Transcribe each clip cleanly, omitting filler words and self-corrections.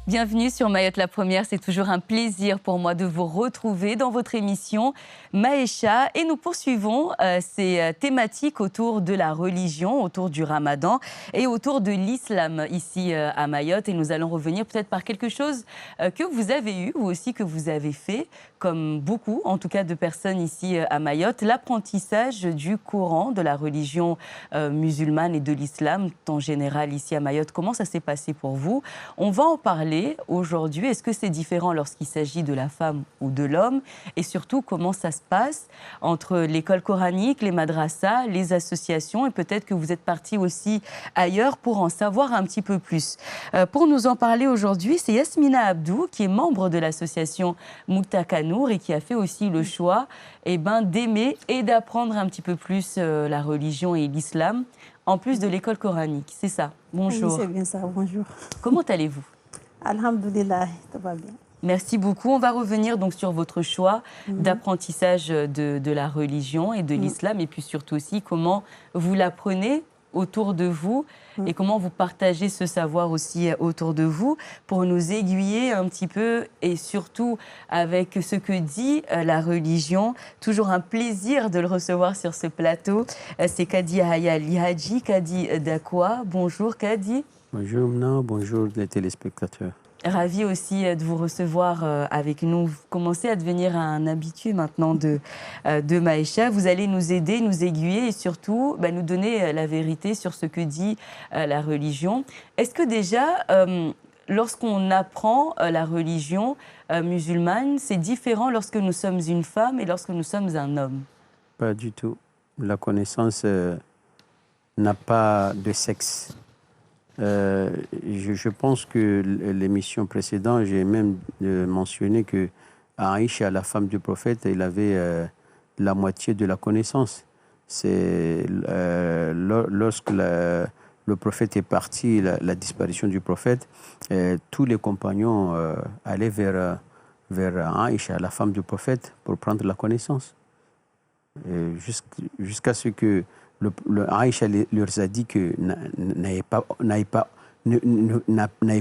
Bienvenue sur Mayotte la Première, c'est toujours un plaisir pour moi de vous retrouver dans votre émission Maïcha et nous poursuivons ces thématiques autour de la religion, autour du Ramadan et autour de l'islam ici à Mayotte et nous allons revenir peut-être par quelque chose que vous avez eu ou aussi que vous avez fait, comme beaucoup en tout cas de personnes ici à Mayotte, l'apprentissage du Coran, de la religion musulmane et de l'islam en général ici à Mayotte. Comment ça s'est passé pour vous? On va en parler aujourd'hui. Est-ce que c'est différent lorsqu'il s'agit de la femme ou de l'homme? Et surtout, comment ça se passe entre l'école coranique, les madrasas, les associations? Et peut-être que vous êtes partis aussi ailleurs pour en savoir un petit peu plus. Pour nous en parler aujourd'hui, c'est Yasmina Abdou, qui est membre de l'association Moutakanour et qui a fait aussi le choix d'aimer et d'apprendre un petit peu plus la religion et l'islam, en plus de l'école coranique. C'est ça. Bonjour. Oui, c'est bien ça. Bonjour. Comment allez-vous? Alhamdoulilah, tout va bien. Merci beaucoup. On va revenir donc sur votre choix d'apprentissage de la religion et de l'islam et puis surtout aussi comment vous l'apprenez autour de vous et comment vous partagez ce savoir aussi autour de vous pour nous aiguiller un petit peu et surtout avec ce que dit la religion. Toujours un plaisir de le recevoir sur ce plateau. C'est Kadi Haya Lihaji, Kadi Dakwa. Bonjour Kadi. Bonjour Mna, bonjour les téléspectateurs. Ravi aussi de vous recevoir avec nous. Vous commencez à devenir un habitué maintenant de Maïcha. Vous allez nous aider, nous aiguiller et surtout nous donner la vérité sur ce que dit la religion. Est-ce que déjà, lorsqu'on apprend la religion musulmane, c'est différent lorsque nous sommes une femme et lorsque nous sommes un homme? Pas du tout. La connaissance n'a pas de sexe. Je pense que l'émission précédente, j'ai même mentionné que Aïcha, la femme du prophète, elle avait la moitié de la connaissance. C'est lorsque le prophète est parti, la disparition du prophète, tous les compagnons allaient vers Aïcha, la femme du prophète, pour prendre la connaissance. Jusqu'à ce que Aïcha leur a dit que n'ayez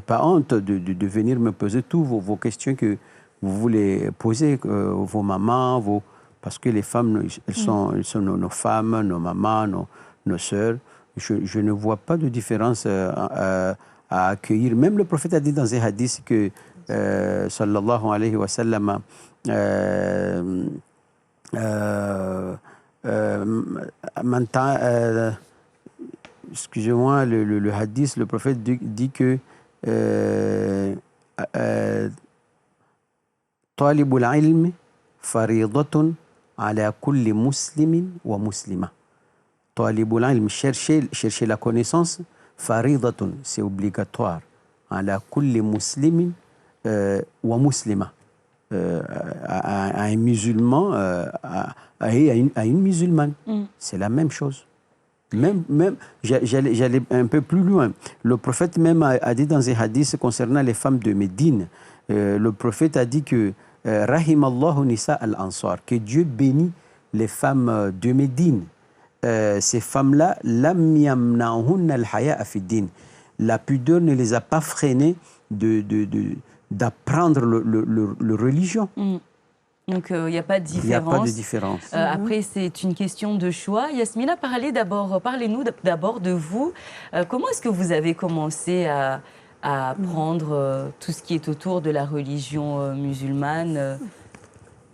pas honte de venir me poser toutes vos questions que vous voulez poser, vos mamans, parce que les femmes, elles sont nos femmes, nos mamans, nos sœurs. Je ne vois pas de différence à accueillir. Même le prophète a dit dans un hadith que, sallallahu alayhi wa sallam, excusez-moi, le hadith, le prophète dit que talibul ilm faridatun ala kulli muslimin wa muslima. Talibul ilm, chercher la connaissance, faridatun, c'est obligatoire, ala kulli muslimin wa muslima. À un musulman et à une musulmane. C'est la même chose. Même j'allais un peu plus loin. Le prophète même a dit dans un hadith concernant les femmes de Médine, le prophète a dit que Rahimallahu nisa al-ansar, que Dieu bénit les femmes de Médine. Ces femmes-là, lam yamna'hunna al-haya'a fi din. La pudeur ne les a pas freinées d'apprendre le religion. Donc, il n'y a pas de différence. Il n'y a pas de différence. Après, c'est une question de choix. Yasmina, parlez-nous d'abord de vous. Comment est-ce que vous avez commencé à apprendre tout ce qui est autour de la religion musulmane?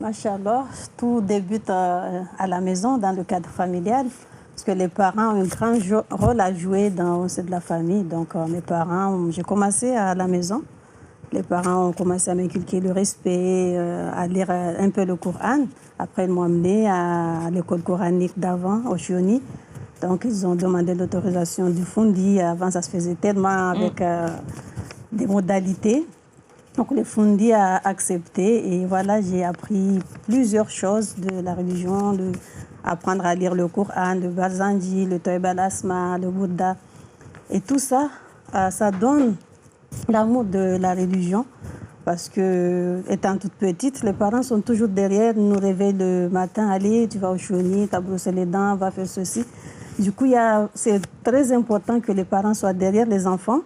Machallah, tout débute à la maison, dans le cadre familial, parce que les parents ont un grand rôle à jouer dans la famille. Donc, mes parents, j'ai commencé à la maison. Les parents ont commencé à m'inculquer le respect, à lire un peu le Coran. Après, ils m'ont amené à l'école coranique d'avant, au Chioni. Donc, ils ont demandé l'autorisation du Fundi. Avant, ça se faisait tellement avec des modalités. Donc, le Fundi a accepté. Et voilà, j'ai appris plusieurs choses de la religion, apprendre à lire le Coran, le Barzanji, le Toyba al-Asma, le Bouddha. Et tout ça, ça donne l'amour de la religion Parce que, étant toute petite, les parents sont toujours derrière, nous réveillent le matin, allez, tu vas au Choni, tu as brossé les dents, va faire ceci. Du coup, c'est très important que les parents soient derrière les enfants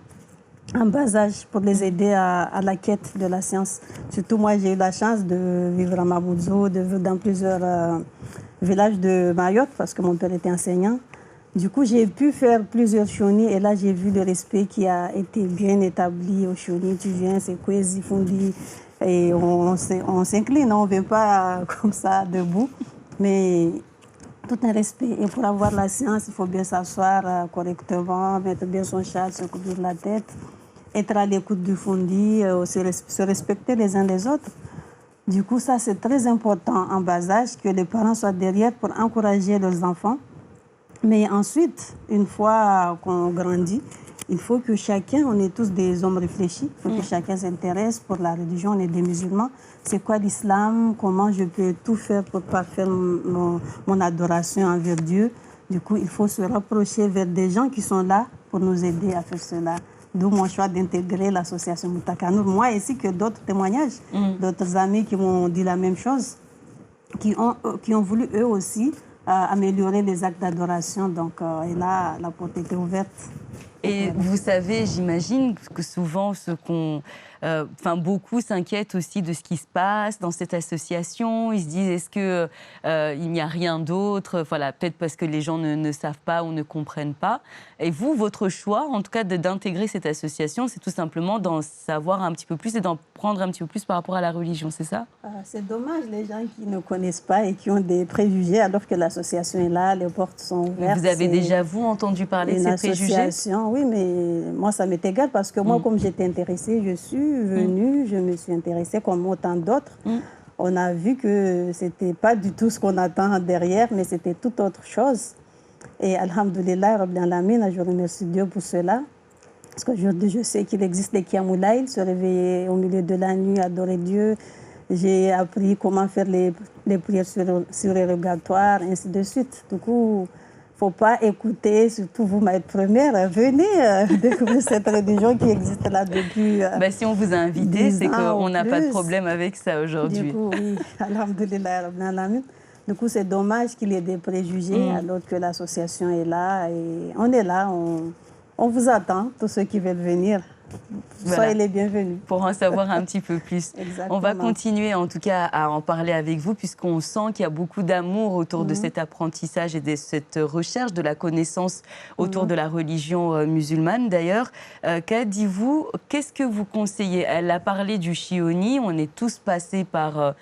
en bas âge pour les aider à la quête de la science. Surtout moi, j'ai eu la chance de vivre à Mabuzo, de vivre dans plusieurs villages de Mayotte parce que mon père était enseignant. Du coup, j'ai pu faire plusieurs Choni et là, j'ai vu le respect qui a été bien établi au Choni. Tu viens, c'est Kwezi, Fundi, et on s'incline, on ne vient pas comme ça debout, mais tout un respect. Et pour avoir la science, il faut bien s'asseoir correctement, mettre bien son châle, se couvrir la tête, être à l'écoute du Fundi, se respecter les uns les autres. Du coup, ça, c'est très important en bas âge que les parents soient derrière pour encourager leurs enfants. Mais ensuite, une fois qu'on grandit, il faut que chacun, on est tous des hommes réfléchis, il faut que chacun s'intéresse pour la religion, on est des musulmans. C'est quoi l'islam? Comment je peux tout faire pour parfaire mon adoration envers Dieu? Du coup, il faut se rapprocher vers des gens qui sont là pour nous aider à faire cela. D'où mon choix d'intégrer l'association Moutakanour. Moi, ainsi que d'autres témoignages, d'autres amis qui m'ont dit la même chose, qui ont voulu eux aussi améliorer les actes d'adoration. Donc, et là, la porte était ouverte. Et vous savez, j'imagine que souvent, beaucoup s'inquiètent aussi de ce qui se passe dans cette association. Ils se disent, est-ce qu'il n'y a rien d'autre? Voilà, peut-être parce que les gens ne savent pas ou ne comprennent pas. Et vous, votre choix, en tout cas, d'intégrer cette association, c'est tout simplement d'en savoir un petit peu plus et d'en prendre un petit peu plus par rapport à la religion, c'est ça? C'est dommage, les gens qui ne connaissent pas et qui ont des préjugés, alors que l'association est là, les portes sont ouvertes. Vous avez déjà, vous, entendu parler de ces préjugés? Oui, mais moi, ça m'est égal parce que moi, comme j'étais intéressée, je suis venue, je me suis intéressée comme autant d'autres. On a vu que ce n'était pas du tout ce qu'on attend derrière, mais c'était tout autre chose. Et alhamdoulilah, Rabbil Alamin, je remercie Dieu pour cela. Parce qu'aujourd'hui, je sais qu'il existe des Kiamoulaïl, se réveiller au milieu de la nuit, adorer Dieu. J'ai appris comment faire les prières surérogatoires, ainsi de suite. Du coup, il ne faut pas écouter, surtout vous, ma première, venez découvrir cette religion qui existe là depuis. Si on vous a invité, c'est qu'on n'a pas de problème avec ça aujourd'hui. Du coup, oui, alhamdoulilah, Rabbil Alamin. Du coup, c'est dommage qu'il y ait des préjugés alors que l'association est là. Et on est là, on vous attend, tous ceux qui veulent venir. Voilà. Soyez les bienvenus. Pour en savoir un petit peu plus. Exactement. On va continuer en tout cas à en parler avec vous puisqu'on sent qu'il y a beaucoup d'amour autour de cet apprentissage et de cette recherche de la connaissance autour de la religion musulmane. D'ailleurs, dites-vous, qu'est-ce que vous conseillez? Elle a parlé du Chioni, on est tous passés par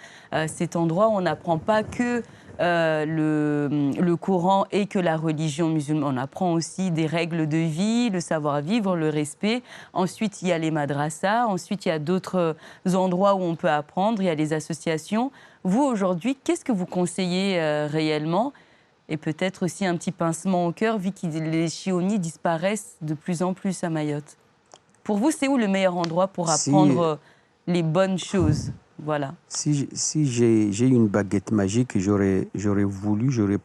cet endroit où on n'apprend pas que le Coran et que la religion musulmane. On apprend aussi des règles de vie, le savoir-vivre, le respect. Ensuite, il y a les madrasas. Ensuite, il y a d'autres endroits où on peut apprendre. Il y a les associations. Vous, aujourd'hui, qu'est-ce que vous conseillez réellement? Et peut-être aussi un petit pincement au cœur, vu que les Chionis disparaissent de plus en plus à Mayotte. Pour vous, c'est où le meilleur endroit pour apprendre les bonnes choses? Voilà. Si j'ai une baguette magique, j'aurais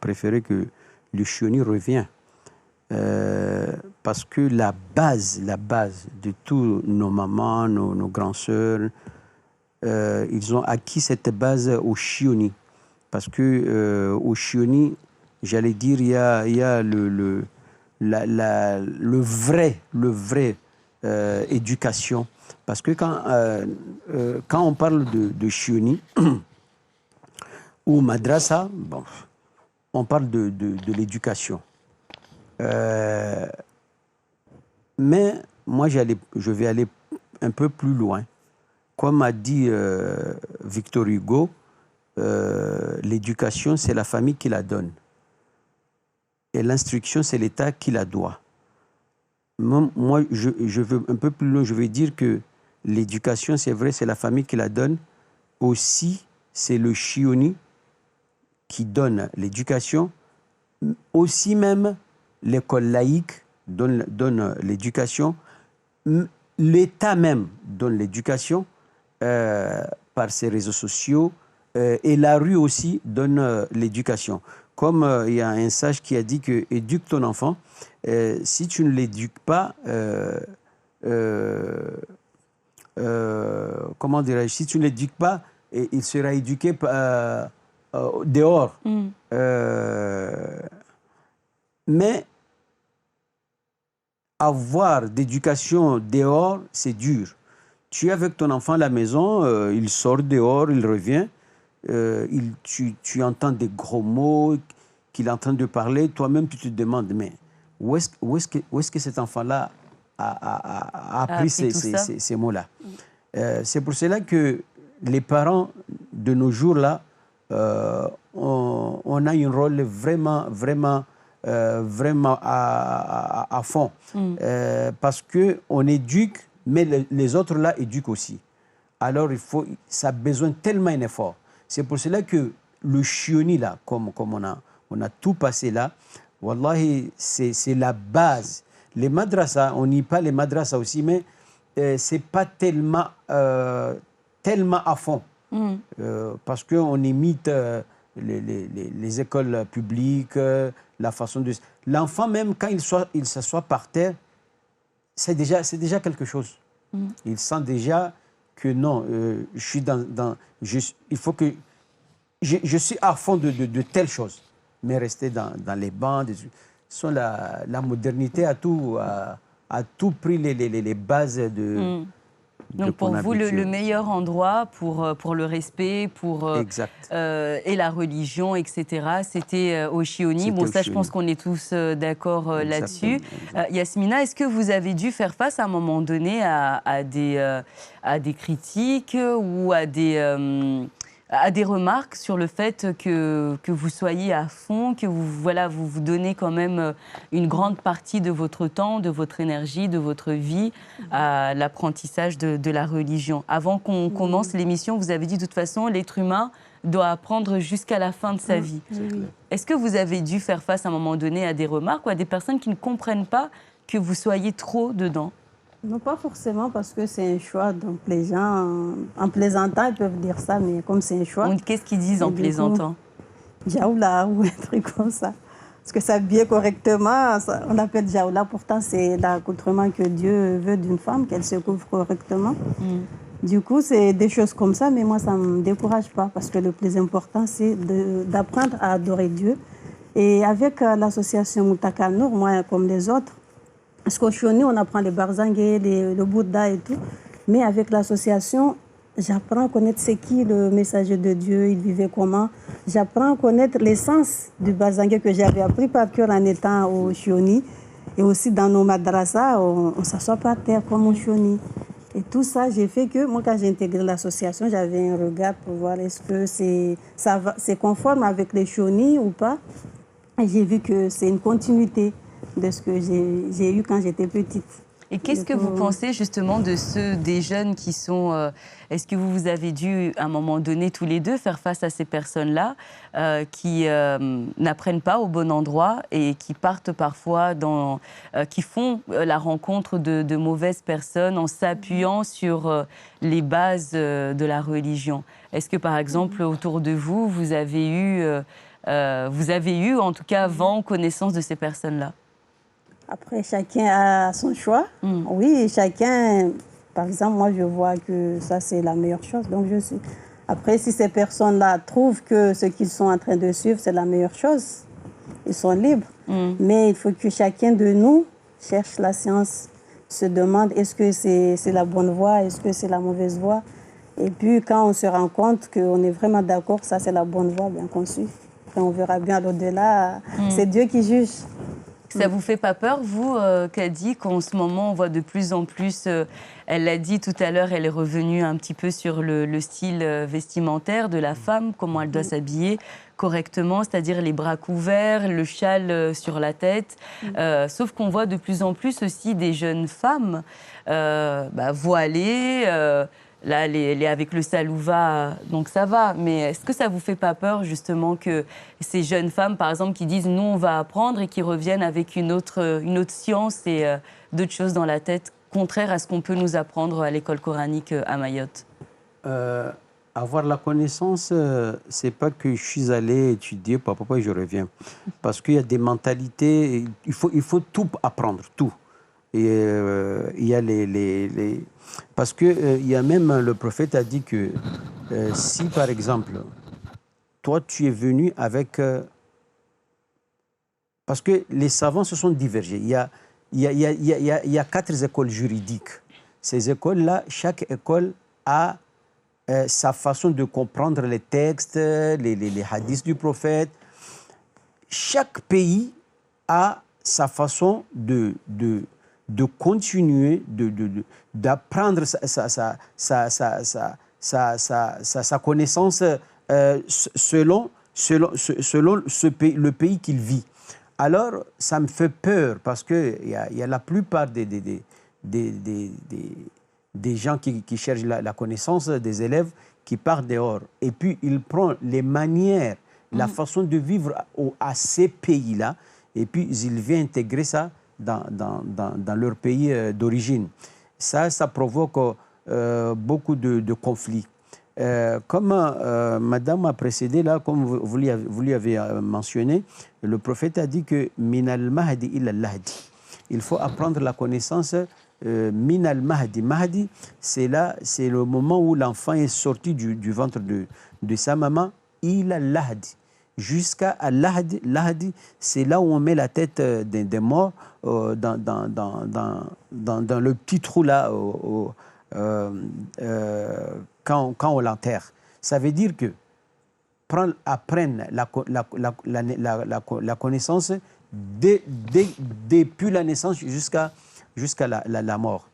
préféré que le Chioni revienne. Parce que la base de tous nos mamans, nos grands-sœurs, ils ont acquis cette base au Chioni. Parce que au Chioni, j'allais dire, il y a le vrai éducation. Parce que quand on parle de Chioni ou madrasa, bon, on parle de l'éducation. Mais moi, je vais aller un peu plus loin. Comme a dit Victor Hugo, l'éducation, c'est la famille qui la donne. Et l'instruction, c'est l'État qui la doit. Moi, je veux un peu plus loin, je veux dire que l'éducation, c'est vrai, c'est la famille qui la donne. Aussi, c'est le Chioni qui donne l'éducation. Aussi même, l'école laïque donne l'éducation. L'État même donne l'éducation par ses réseaux sociaux. Et la rue aussi donne l'éducation. Comme il y a un sage qui a dit que éduque ton enfant, si tu ne l'éduques pas, comment dirais-je, si tu ne l'éduques pas, il sera éduqué dehors. Mais avoir d'éducation dehors, c'est dur. Tu es avec ton enfant à la maison, il sort dehors, il revient, tu entends des gros mots qu'il est en train de parler, toi-même tu te demandes, mais où est-ce que cet enfant-là a appris ces mots-là? C'est pour cela que les parents de nos jours-là, on a un rôle vraiment à fond. Parce qu'on éduque, mais les autres là éduquent aussi. Alors ça a besoin tellement d'un effort. C'est pour cela que le chioni là, comme on a tout passé là, wallahi, c'est la base. Les madrasas, on nie pas les madrasas aussi, mais c'est pas tellement à fond. Parce qu'on imite les écoles publiques, la façon de... L'enfant, même quand il s'assoit par terre, c'est déjà quelque chose. Il sent déjà que non, je suis il faut que... Je suis à fond de telles choses. Mais rester dans les bancs, la modernité a tout pris les bases de... Donc pour vous, le meilleur endroit pour le respect, et la religion, etc., c'était au Chioni. Bon, ça, je pense qu'on est tous d'accord là-dessus. Yasmina, est-ce que vous avez dû faire face à un moment donné à des critiques ou à des remarques sur le fait que vous soyez à fond, que vous donnez quand même une grande partie de votre temps, de votre énergie, de votre vie à l'apprentissage de la religion? Avant qu'on commence l'émission, vous avez dit de toute façon, l'être humain doit apprendre jusqu'à la fin de sa vie. Est-ce que vous avez dû faire face à un moment donné à des remarques ou à des personnes qui ne comprennent pas que vous soyez trop dedans? Non, pas forcément, parce que c'est un choix. Donc, les gens, en plaisantant, ils peuvent dire ça, mais comme c'est un choix... Qu'est-ce qu'ils disent en plaisantant? Jaoula ou un truc comme ça. Parce que s'habiller correctement, on appelle jaoula. Pourtant, c'est l'accoutrement que Dieu veut d'une femme, qu'elle se couvre correctement. Du coup, c'est des choses comme ça, mais moi, ça ne me décourage pas, parce que le plus important, c'est d'apprendre à adorer Dieu. Et avec l'association Moutaka Nour, moi, comme les autres, parce qu'au Chioni, on apprend les barzangués, le Bouddha et tout. Mais avec l'association, j'apprends à connaître c'est qui le messager de Dieu, il vivait comment. J'apprends à connaître l'essence du barzangué que j'avais appris par cœur en étant au Chioni. Et aussi dans nos madrasas, on ne s'assoit pas à terre comme au Chioni. Et tout ça, j'ai fait que, moi, quand j'ai intégré l'association, j'avais un regard pour voir est-ce que c'est conforme avec les Chioni ou pas. Et j'ai vu que c'est une continuité de ce que j'ai eu quand j'étais petite. Et qu'est-ce que vous pensez justement des jeunes qui sont... est-ce que vous avez dû, à un moment donné, tous les deux, faire face à ces personnes-là qui n'apprennent pas au bon endroit et qui partent parfois qui font la rencontre de mauvaises personnes en s'appuyant sur les bases de la religion? Est-ce que, par exemple, autour de vous, vous avez eu, en tout cas, vent, connaissance de ces personnes-là? Après, chacun a son choix. Oui, chacun... Par exemple, moi, je vois que ça, c'est la meilleure chose. Donc, je suis... Après, si ces personnes-là trouvent que ce qu'ils sont en train de suivre, c'est la meilleure chose, ils sont libres. Mais il faut que chacun de nous cherche la science, se demande est-ce que c'est la bonne voie, est-ce que c'est la mauvaise voie. Et puis, quand on se rend compte qu'on est vraiment d'accord, ça, c'est la bonne voie, bien qu'on suit. Après, on verra bien l'au-delà. C'est Dieu qui juge. Ça vous fait pas peur, vous, Kadi, qu'en ce moment, on voit de plus en plus, elle l'a dit tout à l'heure, elle est revenue un petit peu sur le style vestimentaire de la femme, comment elle doit s'habiller correctement, c'est-à-dire les bras couverts, le châle sur la tête. Sauf qu'on voit de plus en plus aussi des jeunes femmes voilées. Là, elle est avec le salouva, donc ça va. Mais est-ce que ça vous fait pas peur, justement, que ces jeunes femmes, par exemple, qui disent « nous, on va apprendre » et qui reviennent avec une autre science et d'autres choses dans la tête, contraire à ce qu'on peut nous apprendre à l'école coranique à Mayotte? Avoir la connaissance, c'est pas que je suis allé étudier, papa, et je reviens. Parce qu'il y a des mentalités, il faut tout apprendre, tout. Et il y a parce que il y a même le prophète a dit que si par exemple toi tu es venu avec parce que les savants se sont divergés. Il y a 4 écoles juridiques. Ces écoles-là, chaque école a sa façon de comprendre les textes, les hadiths du prophète. Chaque pays a sa façon de continuer, d'apprendre sa connaissance selon le pays qu'il vit. Alors, ça me fait peur parce qu'il y a la plupart des gens qui cherchent la connaissance, des élèves qui partent dehors. Et puis, ils prennent les manières, la façon de vivre à ces pays-là, et puis ils viennent intégrer ça dans leur pays d'origine. Ça provoque beaucoup de conflits. Comme Madame a précédé, là, comme vous lui avez mentionné, le prophète a dit que « Min al-Mahdi illa al-Lahdi ». Il faut apprendre la connaissance Min al-Mahdi. Mahdi, c'est le moment où l'enfant est sorti du ventre de sa maman, illa al-Lahdi. Jusqu'à al-Lahdi. Lahdi, c'est là où on met la tête des morts dans le petit trou là, quand on l'enterre. Ça veut dire que apprendre la connaissance depuis la naissance jusqu'à la mort.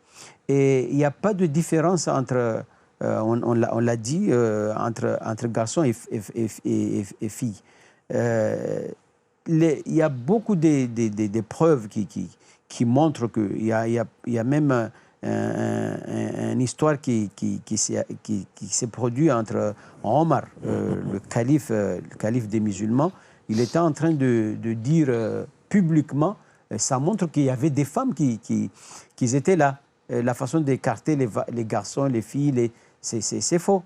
Et il n'y a pas de différence entre, on l'a dit, entre garçons et filles. Il y a beaucoup de preuves qui montrent qu'il y a même une histoire qui s'est produite entre Omar, le calife des musulmans. Il était en train de dire publiquement, ça montre qu'il y avait des femmes qui étaient là. La façon d'écarter les garçons, les filles, c'est faux.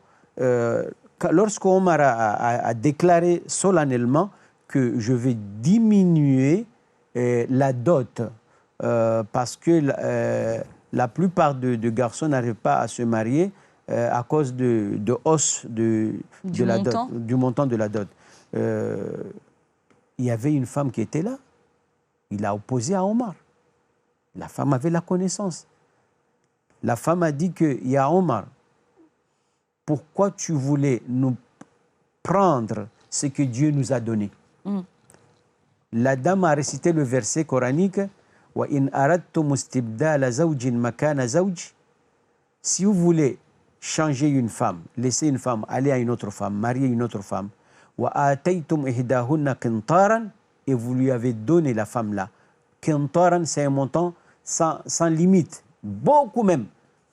Lorsqu'Omar a déclaré solennellement que je vais diminuer la dot parce que la plupart de garçons n'arrivent pas à se marier à cause de hausse du montant de la dot. Il y avait une femme qui était là. Il a opposé à Omar. La femme avait la connaissance. La femme a dit qu'il y a Omar, pourquoi tu voulais nous prendre ce que Dieu nous a donné? La dame a récité le verset coranique Wa in aradtum istibdala zawjin makana zawj. Si vous voulez changer une femme, laisser une femme aller à une autre femme, marier une autre femme, wa ataytum ihdahunna qintaran, et vous lui avez donné la femme là. Qintaran, c'est un montant sans limite, beaucoup même.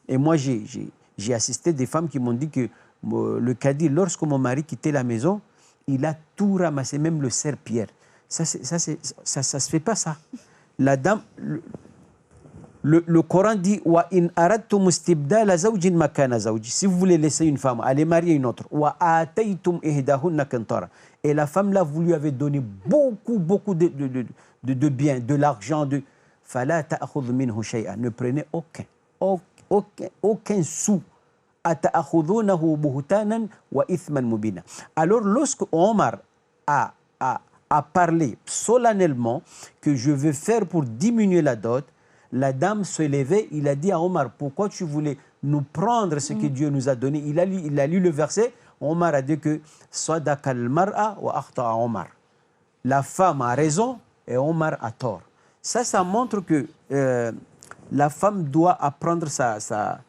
Et moi j'ai assisté des femmes qui m'ont dit que le cadi, lorsque mon mari quittait la maison, il a tout ramassé, même le serre-pierre. Ça se fait pas ça. La dame, le Coran dit wa in aradtum istibdala zawjin makana zawj. Si vous voulez laisser une femme aller marier une autre, wa ataytum ihdahunna qintara. Et la femme là, vous lui avez donné beaucoup de biens, de l'argent, fala ta'khudh minhu shay'an. Ne prenez aucun sou. Ata'khudhunahu buhtanan wa ithman mubina. Alors lorsque Omar a parlé solennellement que je veux faire pour diminuer la dot, la dame se levait, il a dit à Omar, pourquoi tu voulais nous prendre ce que Dieu nous a donné? Il a lu le verset, Omar a dit que Sadaqal mar'a wa akhta'a Omar. La femme a raison et Omar a tort. Ça montre que la femme doit apprendre sa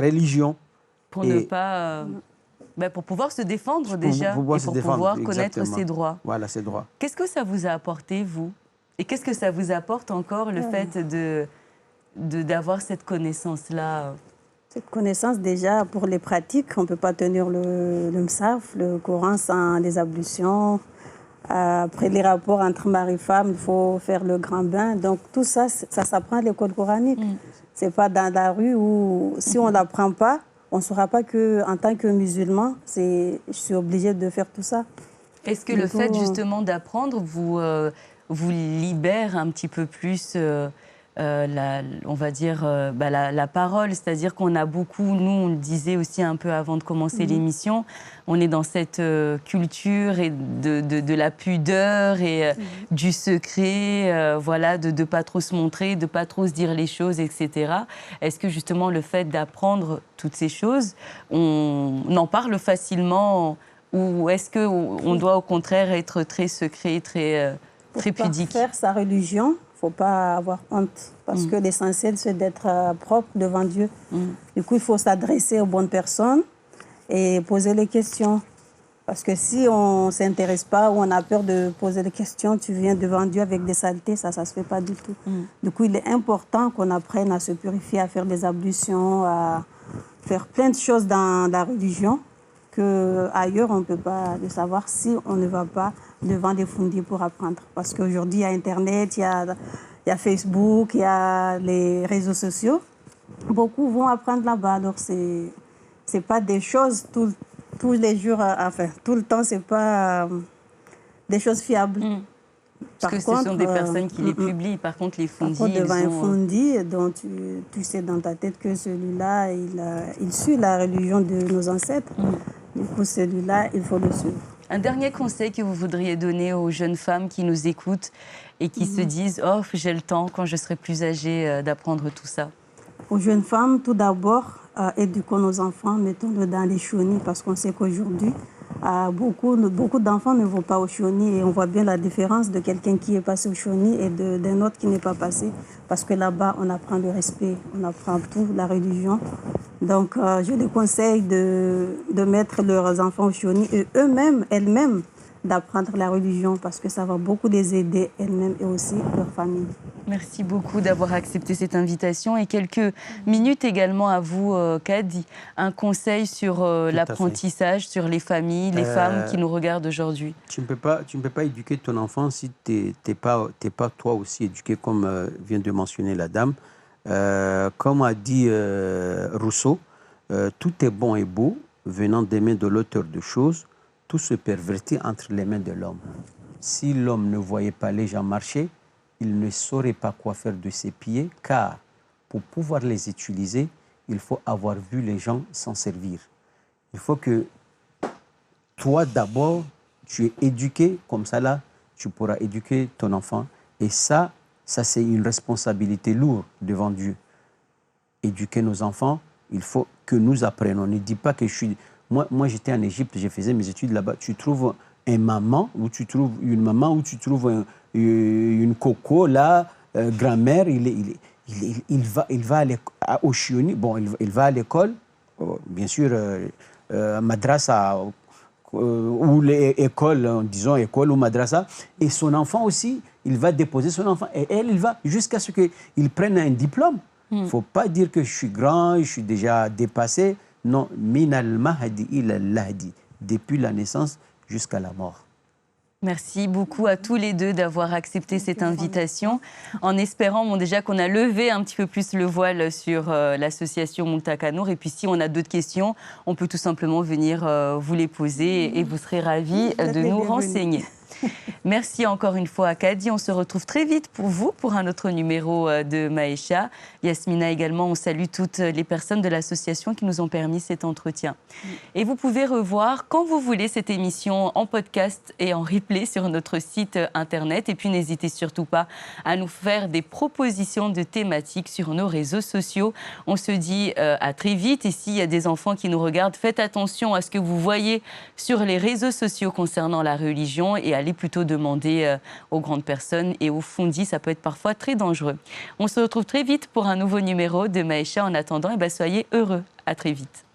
religion. Pour ne pas... pour pouvoir se défendre déjà, pour pouvoir connaître ses droits. Voilà, ses droits. Qu'est-ce que ça vous a apporté, vous? Et qu'est-ce que ça vous apporte encore, le fait d'avoir cette connaissance-là? Cette connaissance, déjà, pour les pratiques, on ne peut pas tenir le msaf, le Coran, sans les ablutions. Après les rapports entre mari et femme, il faut faire le grand bain. Donc tout ça, ça s'apprend à l'école coranique. Ce n'est pas dans la rue où, si on ne l'apprend pas, on ne saura pas qu'en tant que musulman, je suis obligée de faire tout ça. Est-ce que le fait justement d'apprendre vous libère un petit peu plus on va dire, la parole. C'est-à-dire qu'on a beaucoup, nous, on le disait aussi un peu avant de commencer l'émission, on est dans cette culture et de la pudeur et du secret, voilà, de ne pas trop se montrer, de ne pas trop se dire les choses, etc. Est-ce que justement le fait d'apprendre toutes ces choses, on en parle facilement ou est-ce qu'on doit au contraire être très secret, très pudique? Pour faire sa religion, il ne faut pas avoir honte, parce que l'essentiel, c'est d'être propre devant Dieu. Du coup, il faut s'adresser aux bonnes personnes et poser les questions. Parce que si on ne s'intéresse pas ou on a peur de poser des questions, tu viens devant Dieu avec des saletés, ça ne se fait pas du tout. Du coup, il est important qu'on apprenne à se purifier, à faire des ablutions, à faire plein de choses dans la religion qu'ailleurs, on ne peut pas le savoir si on ne va pas devant des fundis pour apprendre. Parce qu'aujourd'hui, il y a Internet, il y a Facebook, il y a les réseaux sociaux. Beaucoup vont apprendre là-bas. Donc, ce n'est pas des choses tous les jours, enfin, tout le temps, ce n'est pas des choses fiables. Parce que ce sont des personnes qui les publient. Par contre, les fundis, devant un fundi, dont tu sais dans ta tête que celui-là, il suit la religion de nos ancêtres. Du coup, celui-là, il faut le suivre. Un dernier conseil que vous voudriez donner aux jeunes femmes qui nous écoutent et qui se disent « Oh, j'ai le temps, quand je serai plus âgée, d'apprendre tout ça ». Aux jeunes femmes, tout d'abord, éduquons nos enfants, mettons-les dans les chionis, parce qu'on sait qu'aujourd'hui, beaucoup d'enfants ne vont pas au chioni et on voit bien la différence de quelqu'un qui est passé au chioni et d'un autre qui n'est pas passé, parce que là-bas, on apprend le respect, on apprend tout, la religion. Donc, je les conseille de mettre leurs enfants au chioni et elles-mêmes, d'apprendre la religion, parce que ça va beaucoup les aider elles-mêmes et aussi leur famille. Merci beaucoup d'avoir accepté cette invitation et quelques minutes également à vous, Kadi. Un conseil sur l'apprentissage, sur les familles, les femmes qui nous regardent aujourd'hui. Tu ne peux pas éduquer ton enfant si tu n'es pas toi aussi éduqué, comme vient de mentionner la dame. Comme a dit Rousseau, tout est bon et beau venant des mains de l'auteur de choses, tout se pervertit entre les mains de l'homme. Si l'homme ne voyait pas les gens marcher, il ne saurait pas quoi faire de ses pieds, car pour pouvoir les utiliser, il faut avoir vu les gens s'en servir. Il faut que toi, d'abord, tu es éduqué, comme ça, là, tu pourras éduquer ton enfant. Et ça c'est une responsabilité lourde devant Dieu. Éduquer nos enfants, il faut que nous apprenions. Ne dis pas que je suis... Moi j'étais en Égypte, je faisais mes études là-bas. Tu trouves une maman, ou tu trouves une coco, là, grand-mère, il va aller au chioni. Bon, il va à l'école, bien sûr, madrasa, ou l'école, disons école ou madrasa, et son enfant aussi, il va déposer son enfant, et elle, il va jusqu'à ce qu'il prenne un diplôme. Il ne faut pas dire que je suis grand, je suis déjà dépassé. Non, minal mahdi ila lahdi, depuis la naissance jusqu'à la mort. Merci beaucoup à tous les deux d'avoir accepté cette invitation, en espérant déjà qu'on a levé un petit peu plus le voile sur l'association Multakanour. Et puis si on a d'autres questions, on peut tout simplement venir vous les poser et vous serez ravis de nous renseigner. Merci encore une fois à Kadi. On se retrouve très vite pour vous, pour un autre numéro de Maïcha. Yasmina également, on salue toutes les personnes de l'association qui nous ont permis cet entretien. Et vous pouvez revoir quand vous voulez cette émission en podcast et en replay sur notre site internet. Et puis n'hésitez surtout pas à nous faire des propositions de thématiques sur nos réseaux sociaux. On se dit à très vite. Et s'il y a des enfants qui nous regardent, faites attention à ce que vous voyez sur les réseaux sociaux concernant la religion et allez plutôt demander aux grandes personnes et aux fundis, ça peut être parfois très dangereux. On se retrouve très vite pour un nouveau numéro de Maïcha. En attendant, soyez heureux. À très vite.